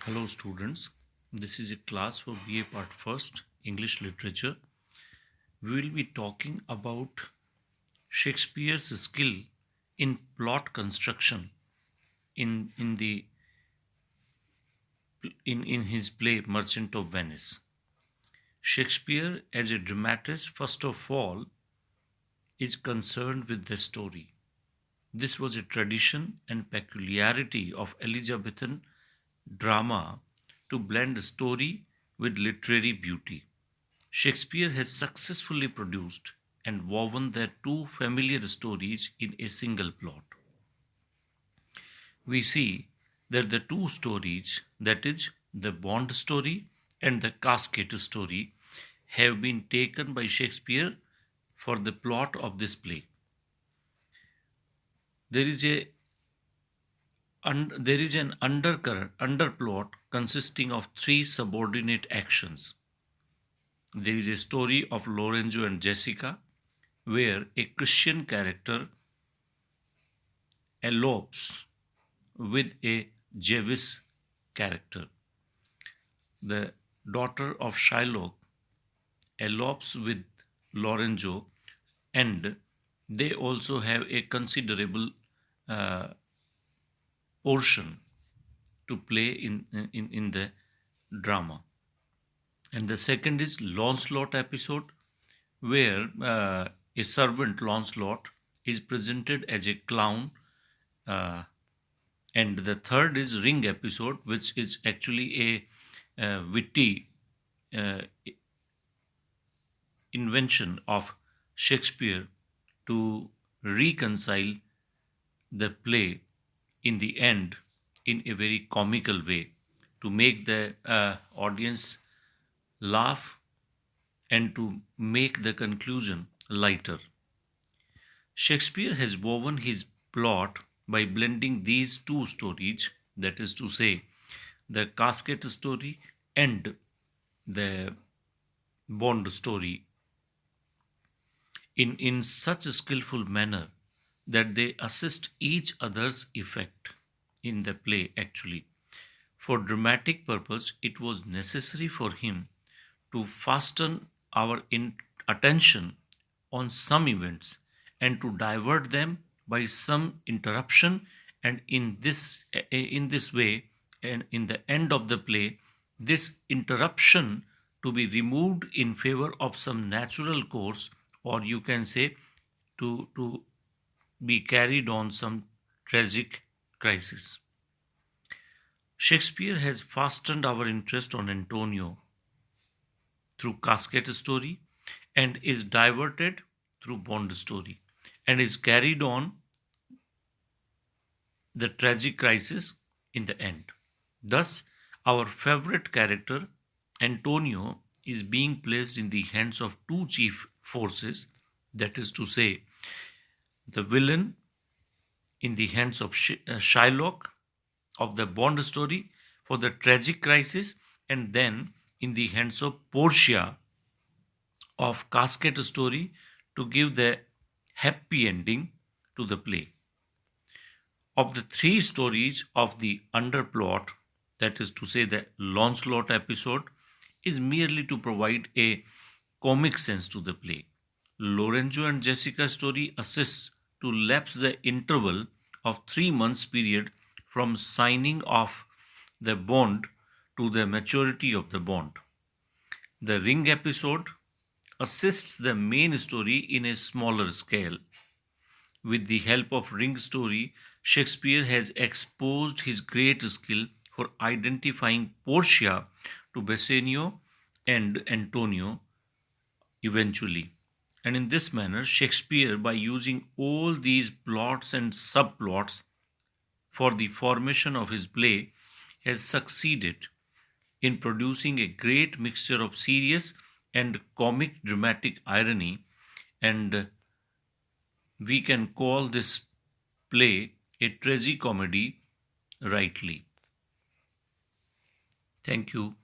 Hello, students. This is a class for BA Part First English Literature. We will be talking about Shakespeare's skill in plot construction in the in his play Merchant of Venice. Shakespeare, as a dramatist, first of all, is concerned with the story. This was a tradition and peculiarity of Elizabethan drama to blend story with literary beauty. Shakespeare has successfully produced and woven their two familiar stories in a single plot. We see that the two stories, that is, the Bond story and the Casket story, have been taken by Shakespeare for the plot of this play. There is a there is an undercurrent underplot consisting of three subordinate actions. There is a story of Lorenzo and Jessica, where a Christian character elopes with a Jewish character. The daughter of Shylock elopes with Lorenzo, and they also have a considerable uh, portion to play in the drama. And the second is Lancelot episode, where a servant Lancelot is presented as a clown. And the third is Ring episode, which is actually a witty uh, invention of Shakespeare to reconcile the play in the end in a very comical way to make the audience laugh and to make the conclusion lighter. Shakespeare has woven his plot by blending these two stories, that is to say, the casket story and the Bond story, in such a skillful manner that they assist each other's effect in the play actually. For dramatic purpose, it was necessary for him to fasten our attention on some events and to divert them by some interruption, and in this way, and in the end of the play, this interruption to be removed in favor of some natural course, or you can say to be carried on some tragic crisis. Shakespeare has fastened our interest on Antonio through casket story and is diverted through Bond story and is carried on the tragic crisis in the end. Thus, our favorite character, Antonio, is being placed in the hands of two chief forces, that is to say, the villain in the hands of Shylock of the Bond story for the tragic crisis, and then in the hands of Portia of Casket story to give the happy ending to the play. Of the three stories of the underplot, that is to say, the Lancelot episode, is merely to provide a comic sense to the play. Lorenzo and Jessica story assists to lapse the interval of 3 months period from signing of the bond to the maturity of the bond. The Ring episode assists the main story in a smaller scale. With the help of Ring story, Shakespeare has exposed his great skill for identifying Portia to Bassanio and Antonio eventually. And in this manner, Shakespeare, by using all these plots and subplots for the formation of his play, has succeeded in producing a great mixture of serious and comic dramatic irony, and we can call this play a tragicomedy rightly. Thank you.